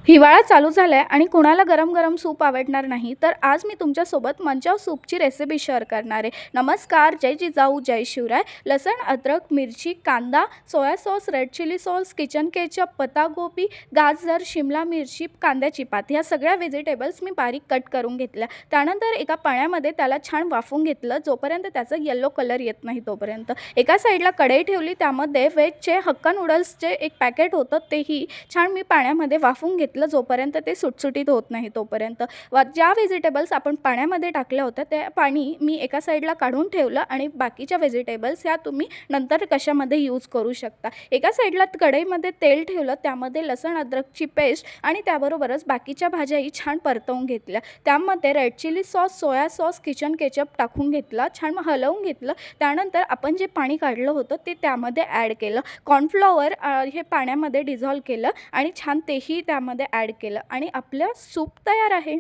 हिवाळा चालू झालाय आणि कुणाला गरम-गरम सूप आवडणार नाही. तर आज मी तुमच्यासोबत मंचाव सूपची रेसिपी शेअर करणार आहे. नमस्कार, जय जिजाऊ, जय शिवराय. लसण, अद्रक, मिरची, कांदा, soya sauce, red chilli sauce, kitchen ketchup, पत्ताकोबी, गाजर, शिमला मिरची, कांद्याची पात ह्या सगळ्या व्हेजिटेबल्स मी बारीक कट करून घेतल्या. त्यानंतर एका पाण्यामध्ये त्याला छान वाफवून घेतलं, जोपर्यंत त्याचा येलो कलर येत नाही तोपर्यंत. एका साईडला कढई ठेवली, त्यामध्ये व्हेजचे हक्का नूडल्सचे एक पॅकेट होतं, तेही छान मी पाण्यामध्ये वाफवून घेतलं जोपर्यंत ते सुटसुटीत होत नाही तोपर्यंत. ज्या व्हेजिटेबल्स आपण पाण्यामध्ये टाकल्या होत्या ते पाणी मी एका साईडला काढून ठेवलं आणि बाकीच्या व्हेजिटेबल्स ह्या तुम्ही नंतर कशामध्ये यूज करू शकता. एका साईडला कढईमध्ये तेल ठेवलं, त्यामध्ये लसण अद्रकची पेस्ट आणि त्याबरोबरच बाकीच्या भाज्याही छान परतवून घेतल्या. त्यामध्ये red chilli sauce, soya sauce, kitchen ketchup टाकून घेतला, छान हलवून घेतलं. त्यानंतर आपण जे पाणी काढलं होतं ते त्यामध्ये ॲड केलं. कॉर्नफ्लॉवर हे पाण्यामध्ये डिझॉल्व केलं आणि छान तेही त्यामध्ये ॲड केलं आणि आपलं सूप तयार आहे.